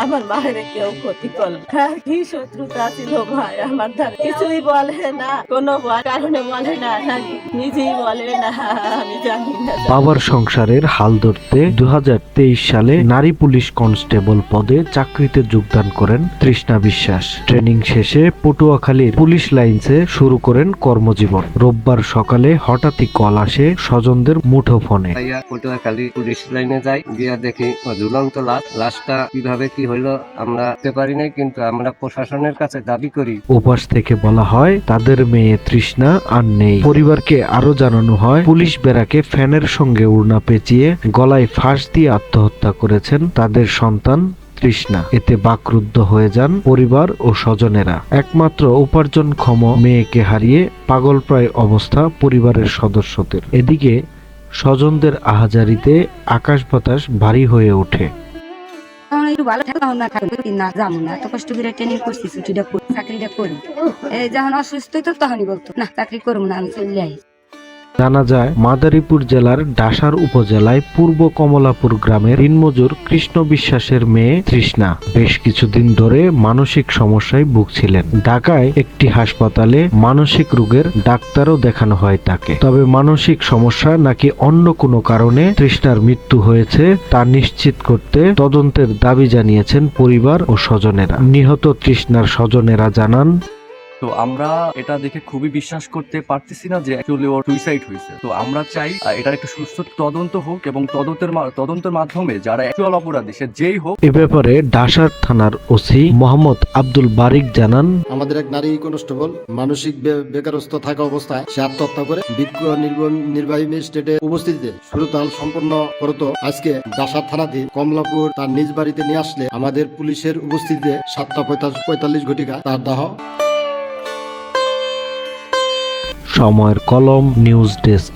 আমার মায়ের কেউ ক্ষতি করল না। কি শত্রুতা ছিল ভাই আমার দ্বারা কিছুই বলে না, কোনো কারণে বলে না, নাকি নিজেই বলে না, আমি জানি না। বাবার সংসারের হাল ধরতে 2023 সালে নারী পুলিশ কনস্টেবল পদে চাকরিতে যোগদান করেন তৃষ্ণা বিশ্বাস। ট্রেনিং শেষে পটুয়াখালীর পুলিশ লাইন্সে শুরু করেন কর্মজীবন। রোববার সকালে হঠাৎই কল আসে স্বজনদের মুঠোফোনে। পটুয়াখালী পুলিশ লাইনে যাই, গিয়া দেখি ঝুলন্ত লাশটা কিভাবে কি হইলো আমরা বুঝতে পারি নাই, কিন্তু আমরা প্রশাসনের কাছে দাবি করি। ওপাশ থেকে বলা হয় তাদের মেয়ে তৃষ্ণা আর নেই। পরিবারকে আরো জানানো হয় পুলিশ বেড়াকে ফ্যানের সঙ্গে উড়না পেঁচিয়ে গলায় ফাঁস দিয়ে আত্মহত্যা করেছেন তাদের সন্তান তৃষ্ণা। এতে বাকরুদ্ধ হয়ে যান পরিবার ও স্বজনেরা। একমাত্র উপার্জনক্ষম মেয়েকে হারিয়ে পাগলপ্রায় অবস্থা পরিবারের সদস্যদের। এদিকে স্বজনদের আহাজারিতে আকাশ বাতাস ভারী হয়ে ওঠে। একটু ভালো থাকলাম না যাবো না, এত কষ্ট করে ট্রেনিং করছি, ছুটিটা করি, চাকরিটা করি। এই যখন অসুস্থ হইতো তখনই বলতো না চাকরি করবো না, আমি চলে যাই। জানা যায় মাদারীপুর জেলার ডাসার উপজেলায় পূর্ব কমলাপুর গ্রামের দিনমজুর কৃষ্ণ বিশ্বাসের মেয়ে তৃষ্ণা বেশ কিছুদিন ধরে মানসিক সমস্যায় ভুগছিলেন। ঢাকায় একটি হাসপাতালে মানসিক রোগের ডাক্তারও দেখানো হয় তাকে। তবে মানসিক সমস্যা নাকি অন্য কোনো কারণে তৃষ্ণার মৃত্যু হয়েছে তা নিশ্চিত করতে তদন্তের দাবি জানিয়েছেন পরিবার ও স্বজনেরা। নিহত তৃষ্ণার স্বজনেরা জানান, তো আমরা এটা দেখে খুবই বিশ্বাস করতে পারতেছি না যে অ্যাকচুয়ালি ওর সুইসাইড হয়েছে। তো আমরা চাই এটার একটা সুস্থ তদন্ত হোক এবং তদন্তের মাধ্যমে যারা অ্যাকচুয়াল অপরাধী সে যেই হোক। এ ব্যাপারে ডাসার থানার ওসি মোহাম্মদ আব্দুল বারিক জানান, আমাদের এক নারী কনস্টেবল মানসিক বেকারস্থ থাকা অবস্থায় সে আত্মহত্যা করে বিজ্ঞ নির্বাহী ম্যাজিস্ট্রেটের উপস্থিতিতে সুরতাল সম্পন্ন করত। আজকে ডাসার থানাধীন কমলাপুর তার নিজ বাড়িতে নিয়ে আসলে আমাদের পুলিশের উপস্থিতিতে 7:45 ঘটিকা তার দাহ। সময়ের কলম, নিউজ ডেস্ক।